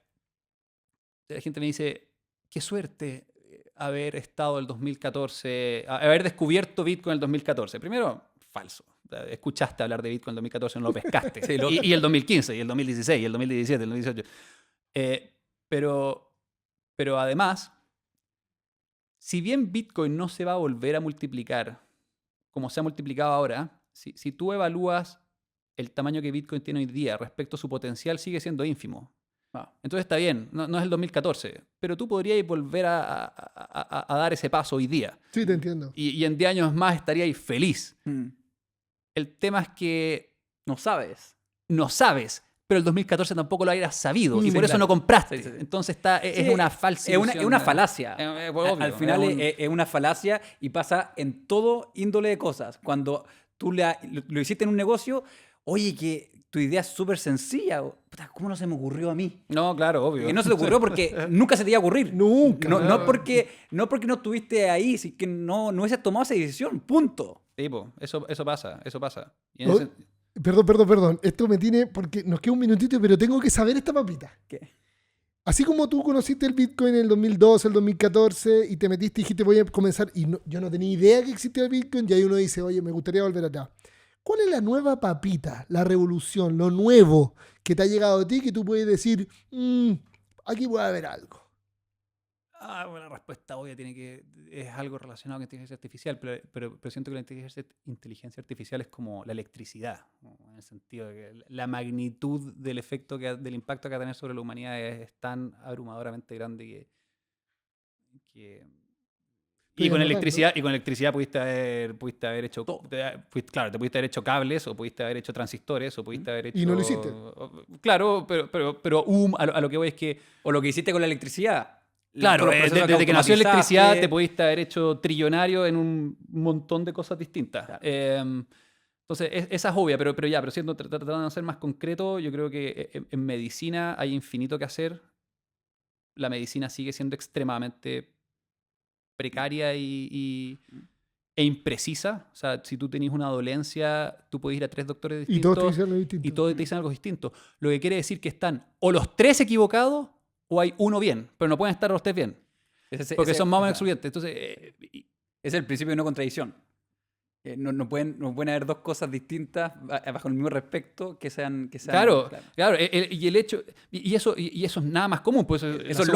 la gente me dice, qué suerte haber estado el 2014, haber descubierto Bitcoin en el 2014. Primero, falso. Escuchaste hablar de Bitcoin en el 2014, no lo pescaste. Sí, y el 2015, y el 2016, y el 2017, el 2018. Pero además, si bien Bitcoin no se va a volver a multiplicar como se ha multiplicado ahora, si tú evalúas el tamaño que Bitcoin tiene hoy día respecto a su potencial, sigue siendo ínfimo. Entonces está bien, no es el 2014, pero tú podrías volver a dar ese paso hoy día. Sí, te entiendo. Y en 10 años más estaríais feliz. Mm. El tema es que No sabes. no sabes, pero el 2014 tampoco lo hayas sabido y Sí, por eso claro. no compraste. Sí, sí, sí. Entonces es Sí, una falsa Es una ilusión. falacia. Obvio, Al final es un- es una falacia y pasa en todo índole de cosas. Cuando tú lo hiciste en un negocio, oye, que tu idea es súper sencilla. Puta, ¿cómo no se me ocurrió a mí? No, claro, obvio. Y no se te ocurrió porque nunca se te iba a ocurrir. Nunca. No porque no estuviste ahí, sino que no hubieses tomado esa decisión. Punto. Sí, po, eso pasa. Y Oh, Perdón. Esto me tiene, porque nos queda un minutito, pero tengo que saber esta papita. ¿Qué? Así como tú conociste el Bitcoin en el 2012, el 2014, y te metiste y dijiste voy a comenzar, y yo no tenía idea que existía el Bitcoin, y ahí uno dice, oye, me gustaría volver atrás. ¿Cuál es la nueva papita, la revolución, lo nuevo que te ha llegado a ti que tú puedes decir, aquí puede haber algo? Bueno, la respuesta obvia es algo relacionado con inteligencia artificial, pero siento que la inteligencia artificial es como la electricidad, ¿no? En el sentido de que la magnitud del efecto, del impacto que va a tener sobre la humanidad es tan abrumadoramente grande que Estoy anotando. y con electricidad pudiste haber hecho claro, te pudiste haber hecho cables, o pudiste haber hecho transistores, o pudiste haber hecho. Y no lo hiciste. Claro, pero a lo que voy es que. O lo que hiciste con la electricidad. Claro, Todos los procesos desde que nació la electricidad automatizaste. te pudiste haber hecho trillonario en un montón de cosas distintas. Claro. Entonces, esa es obvia, pero siendo tratando de ser más concreto, yo creo que en medicina hay infinito que hacer. La medicina sigue siendo extremadamente precaria e imprecisa. O sea, si tú tenés una dolencia, tú puedes ir a 3 doctores Y todos te distintos dicen lo distinto. y todos te dicen algo distinto. Lo que quiere decir que están o los 3 equivocados o hay uno bien, pero no pueden estar los 3 bien, porque son más o menos excluyentes. Entonces, Es el principio de no contradicción. No pueden haber dos cosas distintas bajo el mismo respecto que sean claro. Y el hecho, y eso es nada más común, pues Eso es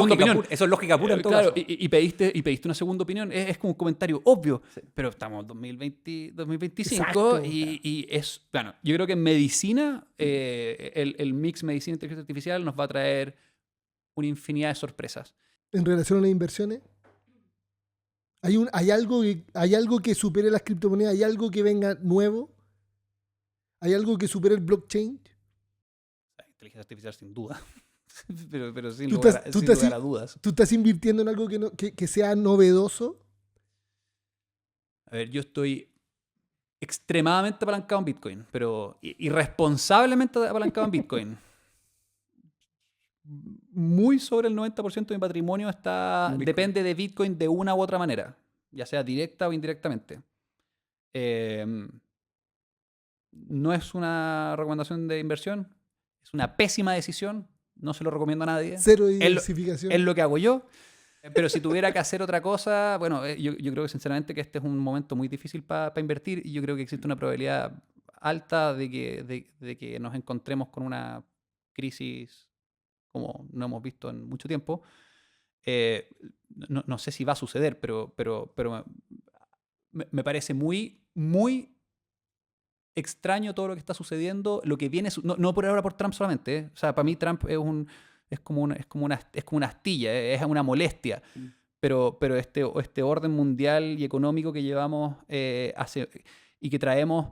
lógica pura en todo claro, caso. y pediste una segunda opinión, es como un comentario obvio, Sí. pero estamos en 2025 Exacto. y es, bueno, yo creo que en medicina, el mix medicina e inteligencia artificial nos va a traer una infinidad de sorpresas. En relación a las inversiones, ¿hay algo que supere las criptomonedas? ¿Hay algo que venga nuevo? ¿Hay algo que supere el blockchain? La inteligencia artificial sin duda, pero sin Tú lugar estás- tú estás- a dudas. ¿Tú estás invirtiendo en algo que sea novedoso? A ver, yo estoy extremadamente apalancado en Bitcoin, pero irresponsablemente apalancado en Bitcoin. muy sobre el 90% de mi patrimonio Bitcoin. depende de Bitcoin de una u otra manera, ya sea directa o indirectamente. No es una recomendación de inversión, es una pésima decisión, no se lo recomiendo a nadie. Cero Es lo- diversificación. Es lo que hago yo. Pero si tuviera que hacer otra cosa, bueno, yo creo que sinceramente que este es un momento muy difícil para invertir y yo creo que existe una probabilidad alta de que nos encontremos con una crisis como no hemos visto en mucho tiempo. No sé si va a suceder, pero me parece muy, muy extraño todo lo que está sucediendo, lo que viene, no por ahora por Trump solamente, ¿eh? O sea, para mí Trump es como una astilla, es una molestia. Pero este orden mundial y económico que llevamos y que traemos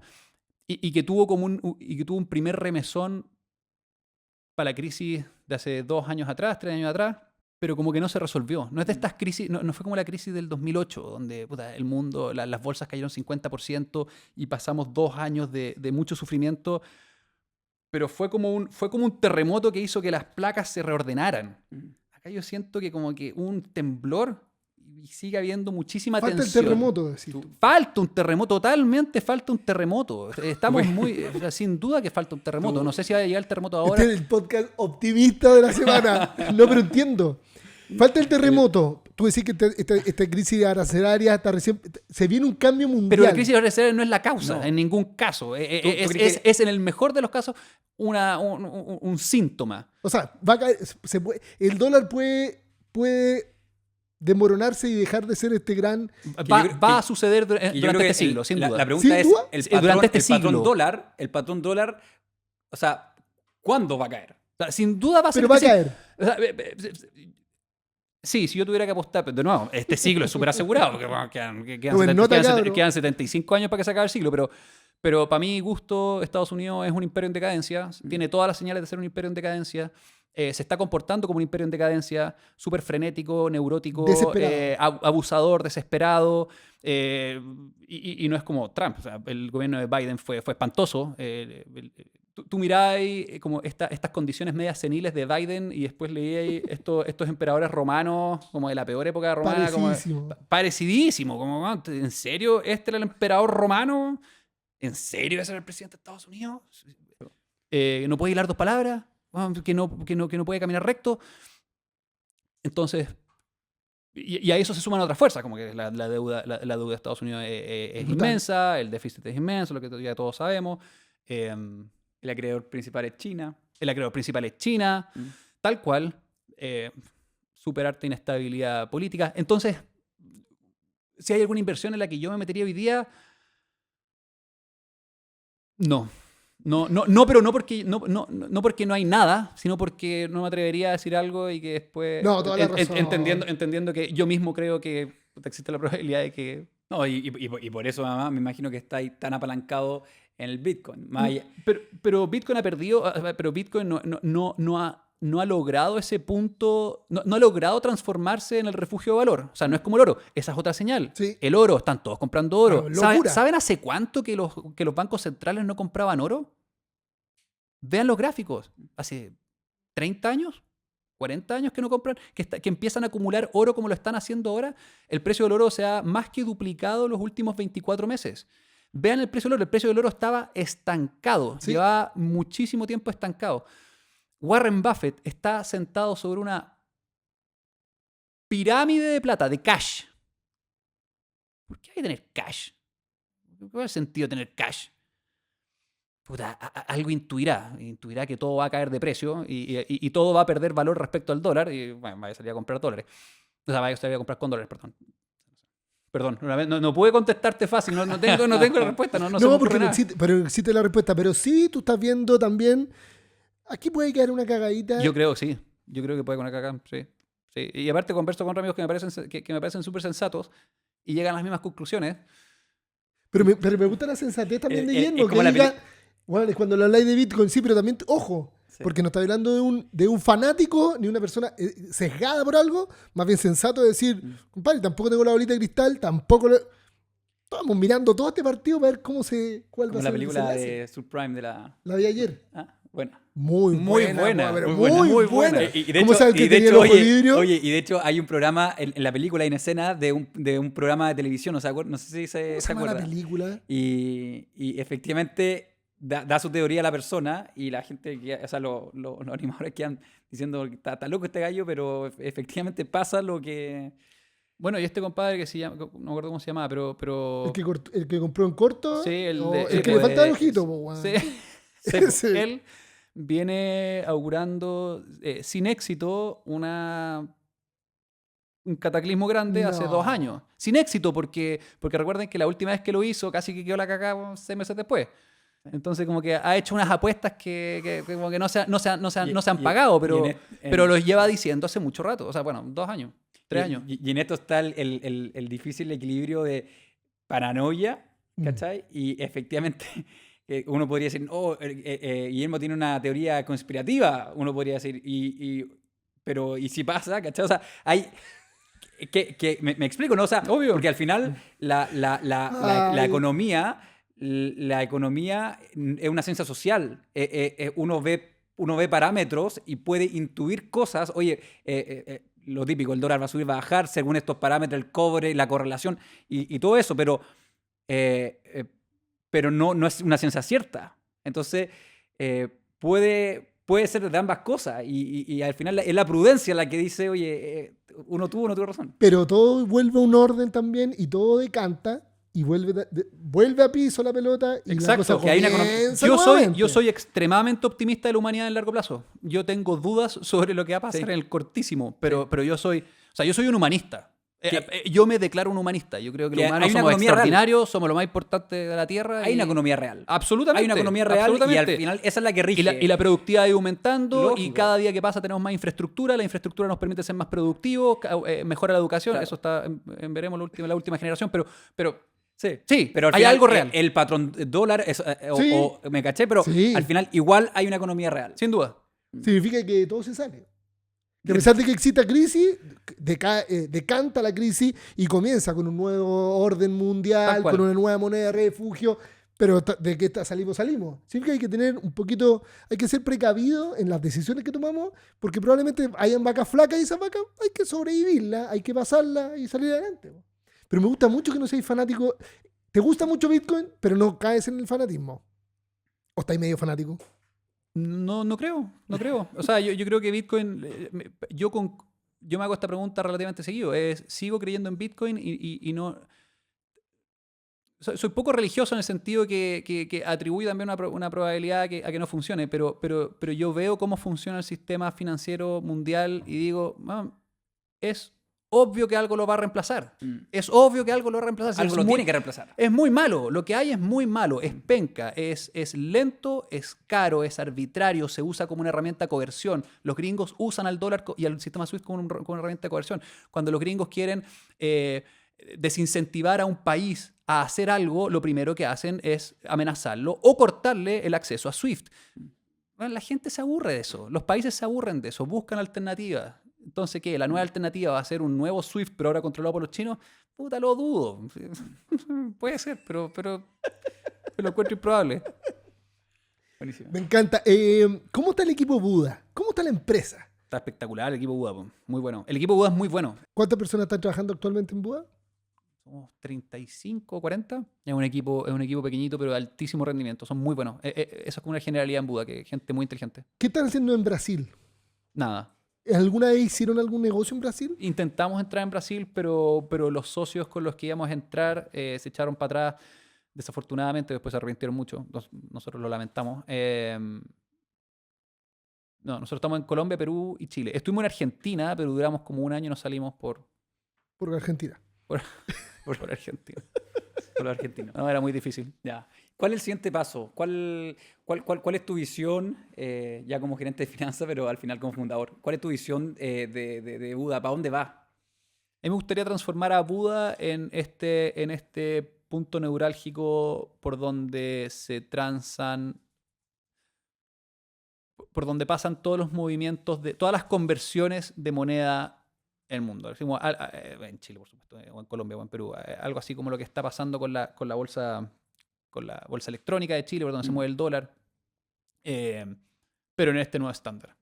y que tuvo un primer remesón para la crisis de hace 2 años atrás, 3 años atrás, pero como que no se resolvió. No es de estas crisis, no fue como la crisis del 2008, donde puta, el mundo, las bolsas cayeron 50% y pasamos 2 años de mucho sufrimiento, pero fue como un terremoto que hizo que las placas se reordenaran. Acá yo siento que como que un temblor y sigue habiendo muchísima Falta el tensión. terremoto, decís tú. Falta un terremoto, totalmente falta un terremoto. Estamos sin duda que falta un terremoto. No sé si va a llegar el terremoto ahora. Este es el podcast optimista de la semana. No, pero entiendo. Falta el terremoto. Tú decís que esta crisis arancelaria está recién... Se viene un cambio mundial. Pero la crisis arancelaria no es la causa, No. en ningún caso. crees Es en el mejor de los casos un síntoma. O sea, va a caer, el dólar puede desmoronarse y dejar de ser este gran... Va a suceder durante este siglo, sin duda. La pregunta ¿Sin es, duda? Durante este siglo. el patrón dólar, o sea, ¿cuándo va a caer? O sea, sin duda va a ser Pero va a este caer. o sea, sí, si yo tuviera que apostar, pero de nuevo, este siglo es súper asegurado, porque bueno, quedan 75 años para que se acabe el siglo, pero para mi gusto, Estados Unidos es un imperio en decadencia, tiene todas las señales de ser un imperio en decadencia, se está comportando como un imperio en decadencia, súper frenético, neurótico, abusador, desesperado, y no es como Trump. O sea, el gobierno de Biden fue espantoso. Tú miráis como estas condiciones medias seniles de Biden y después leíais estos emperadores romanos como de la peor época romana. Parecidísimo. Como, ¿en serio este era el emperador romano? ¿En serio ese era el presidente de Estados Unidos? ¿No puede hilar 2 palabras? Que no puede caminar recto. Entonces, y a eso se suman otras fuerzas, como que la deuda de Estados Unidos es inmensa, el déficit es inmenso, lo que ya todos sabemos. El acreedor principal es China. Tal cual. Súper harta inestabilidad política. Entonces, si hay alguna inversión en la que yo me metería hoy día, no, pero no porque no hay nada, sino porque no me atrevería a decir algo y que después, No, toda la razón. entendiendo que yo mismo creo que existe la probabilidad de que... No, y por eso además me imagino que está ahí tan apalancado en el Bitcoin. Pero Bitcoin ha perdido, pero Bitcoin no ha logrado ese punto, no ha logrado transformarse en el refugio de valor. O sea, no es como el oro. Esa es otra señal. Sí. El oro, están todos comprando oro. Locura. ¿Saben hace cuánto que los bancos centrales no compraban oro? Vean los gráficos. Hace 30 años, 40 años que no compran, que empiezan a acumular oro como lo están haciendo ahora. El precio del oro se ha más que duplicado los últimos 24 meses. Vean el precio del oro. El precio del oro estaba estancado. Sí. Llevaba muchísimo tiempo estancado. Warren Buffett está sentado sobre una pirámide de plata, de cash. ¿Por qué hay que tener cash? ¿Cuál es el sentido de tener cash? Puta, algo intuirá que todo va a caer de precio y todo va a perder valor respecto al dólar y bueno, vaya a salir a comprar dólares. O sea, vaya a salir a comprar con dólares, perdón. No pude contestarte fácil, no tengo la respuesta, no se me ocurre nada. pero existe la respuesta. Pero sí, tú estás viendo también... Aquí puede quedar una cagadita. Yo creo, sí. Yo creo que puede con una cagada, sí. Y aparte converso con amigos que me parecen súper sensatos y llegan a las mismas conclusiones. Pero me gusta la sensatez también de Guillermo. como Que diga, bueno, es cuando lo habláis de Bitcoin, sí, pero también, ojo, Sí. porque no está hablando de un fanático ni una persona sesgada por algo, más bien sensato de decir, compadre, tampoco tengo la bolita de cristal, Estamos mirando todo este partido para ver cuál va a ser Como la el película desenlace. de Subprime de la... La vi ayer. Ah, Buena. Muy buena, pero muy buena. Y de ¿Cómo hecho, sabes que y de tenía hecho, el ojo de vidrio? oye, y de hecho hay un programa, en la película hay una escena de un programa de televisión, no sé si se ¿Cómo se llama la acuerda. película? Y efectivamente da su teoría a la persona y la gente, o sea, los animadores quedan diciendo que está loco este gallo, pero efectivamente pasa lo que... Bueno, y este compadre que se llama, no me acuerdo cómo se llamaba, El pero el que compró en corto. sí, O sí, el que le pues, falta el ojito, po, weón. sí, sí, pues, Sí. él viene augurando sin éxito un cataclismo grande hace 2 No. años. Sin éxito, porque recuerden que la última vez que lo hizo casi que quedó la cagada 6 meses después. Entonces como que ha hecho unas apuestas que como que no se han pagado, pero los lleva diciendo hace mucho rato. O sea, bueno, 2 años, 3 años. Y en esto está el difícil equilibrio de paranoia, ¿cachai? Y efectivamente uno podría decir, oh, Guillermo tiene una teoría conspirativa, uno podría decir, pero ¿y si pasa? ¿Cachai? O sea, hay... me explico, ¿no? O sea, Obvio. porque al final la Ay. economía es una ciencia social. Uno ve parámetros y puede intuir cosas. Oye, lo típico, el dólar va a subir, va a bajar, según estos parámetros, el cobre, la correlación y todo eso, pero no es una ciencia cierta. Entonces, puede ser de ambas cosas y al final es la prudencia la que dice, oye, uno tuvo razón. Pero todo vuelve a un orden también y todo decanta y vuelve a piso la pelota y Exacto, la cosa que hay una comienza yo nuevamente. soy extremadamente optimista de la humanidad en el largo plazo. Yo tengo dudas sobre lo que va a pasar Sí. en el cortísimo, pero yo soy un humanista. Que- Yo me declaro un humanista. Yo creo que que los humanos hay una somos economía real. extraordinarios, somos lo más importante de la Tierra. Hay y- una economía real. Absolutamente. Hay una economía real y absolutamente. al final esa es la que rige. Y la productividad ha ido aumentando y Lógico. cada día que pasa tenemos más infraestructura. La infraestructura nos permite ser más productivos, mejora la educación. Claro. Eso está, veremos la última generación, pero Sí, pero al hay final algo real. El patrón dólar, Sí. me caché, pero Sí. al final igual hay una economía real. Sin duda. Significa que todo se sale. Que a pesar de que exista crisis, decanta la crisis y comienza con un nuevo orden Tal mundial, cual. con una nueva moneda de refugio. Pero de que salimos. Significa que hay que tener un poquito, hay que ser precavido en las decisiones que tomamos, porque probablemente hayan vacas flacas y esas vacas hay que sobrevivirlas, hay que pasarlas y salir adelante. Pero me gusta mucho que no seáis fanático. ¿Te gusta mucho Bitcoin, pero no caes en el fanatismo? ¿O estáis medio fanático? No creo. O sea, yo creo que Bitcoin, yo me hago esta pregunta relativamente seguido. ¿Sigo creyendo en Bitcoin y no... Soy poco religioso en el sentido que atribuye también una probabilidad a que no funcione, pero yo veo cómo funciona el sistema financiero mundial y digo, es obvio que algo lo va a reemplazar. Es obvio que algo lo va a reemplazar. Algo lo tiene que reemplazar. Es muy malo. Lo que hay es muy malo. Es penca. Es lento, es caro, es arbitrario. Se usa como una herramienta de coerción. Los gringos usan al dólar y al sistema SWIFT como una herramienta de coerción. Cuando los gringos quieren desincentivar a un país a hacer algo, lo primero que hacen es amenazarlo o cortarle el acceso a SWIFT. Bueno, la gente se aburre de eso. Los países se aburren de eso. Buscan alternativas. Entonces, ¿qué? ¿La nueva alternativa va a ser un nuevo SWIFT, pero ahora controlado por los chinos? Puta, lo dudo. Puede ser, pero lo encuentro improbable. Buenísimo. Me encanta. ¿Cómo está el equipo Buda? ¿Cómo está la empresa? Está espectacular el equipo Buda, po. Muy bueno. El equipo Buda es muy bueno. ¿Cuántas personas están trabajando actualmente en Buda? Somos 35, 40. Es un equipo pequeñito, pero de altísimo rendimiento. Son muy buenos. Eso es como una generalidad en Buda, que gente muy inteligente. ¿Qué están haciendo en Brasil? Nada. ¿Alguna vez hicieron algún negocio en Brasil? Intentamos entrar en Brasil, pero los socios con los que íbamos a entrar se echaron para atrás. Desafortunadamente, después se arrepintieron mucho. Nosotros lo lamentamos. No, nosotros estamos en Colombia, Perú y Chile. Estuvimos en Argentina, pero duramos como un año y nos salimos por Argentina. Argentina. Por los argentinos. No, era muy difícil. Ya. ¿Cuál es el siguiente paso? ¿Cuál es tu visión, ya como gerente de finanzas, pero al final como fundador? ¿Cuál es tu visión de Buda? ¿Para dónde va? A mí me gustaría transformar a Buda en este punto neurálgico por donde se transan, por donde pasan todos los movimientos, todas las conversiones de moneda en el mundo. Decimos, en Chile, por supuesto, o en Colombia o en Perú. Algo así como lo que está pasando con la bolsa electrónica de Chile, por donde se mueve el dólar. pero en este nuevo estándar.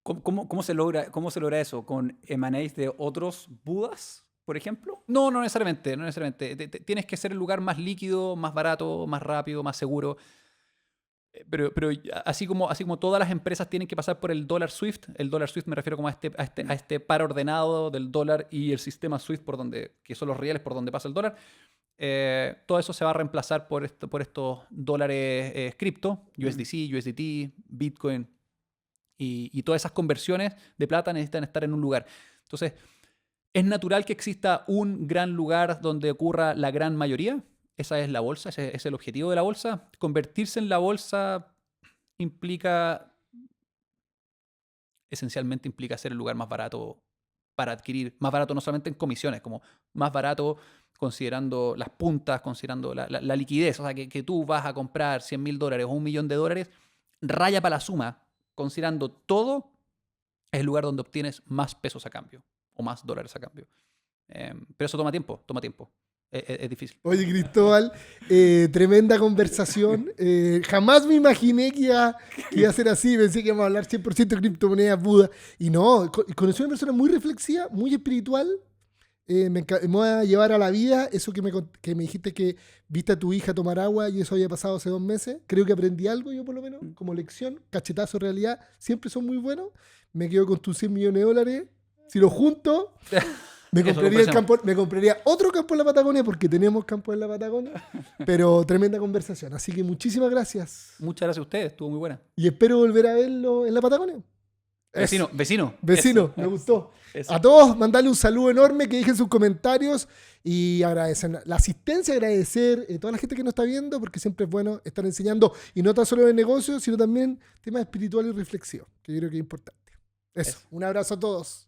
¿Cómo se logra eso? ¿Con M&As de otros Budas, por ejemplo? No, no necesariamente. No necesariamente. Tienes que ser el lugar más líquido, más barato, más rápido, más seguro. Pero así como todas las empresas tienen que pasar por el dólar SWIFT me refiero como a este par ordenado del dólar y el sistema SWIFT que son los rieles por donde pasa el dólar, todo eso se va a reemplazar por estos dólares cripto, USDC, USDT, Bitcoin, y todas esas conversiones de plata necesitan estar en un lugar. Entonces, ¿es natural que exista un gran lugar donde ocurra la gran mayoría? Esa es la bolsa, ese es el objetivo de la bolsa. Convertirse en la bolsa esencialmente implica ser el lugar más barato para adquirir, más barato no solamente en comisiones, como más barato considerando las puntas, considerando la liquidez. O sea, que tú vas a comprar $100,000 o $1,000,000, raya para la suma, considerando todo, es el lugar donde obtienes más pesos a cambio o más dólares a cambio. Pero eso toma tiempo. Es difícil. Oye, Cristóbal, tremenda conversación. Jamás me imaginé que iba a ser así. Pensé que íbamos a hablar 100% de criptomonedas, Buda. Y no, conocí a una persona muy reflexiva, muy espiritual. Me voy a llevar a la vida eso que me dijiste, que viste a tu hija tomar agua y eso había pasado hace 2 meses. Creo que aprendí algo yo, por lo menos, como lección. Cachetazo, realidad, siempre son muy buenos. Me quedo con tus $100 millones. Si lo junto... Me compraría otro campo en la Patagonia, porque tenemos campo en la Patagonia, pero tremenda conversación. Así que muchísimas gracias. Muchas gracias a ustedes, estuvo muy buena. Y espero volver a verlo en la Patagonia. Vecino. Eso. Me gustó. Eso. A todos, mandarle un saludo enorme, que dejen sus comentarios y agradecer la asistencia, agradecer a toda la gente que nos está viendo, porque siempre es bueno estar enseñando, y no tan solo de negocios, sino también temas espirituales y reflexivos, que yo creo que es importante. Eso. Un abrazo a todos.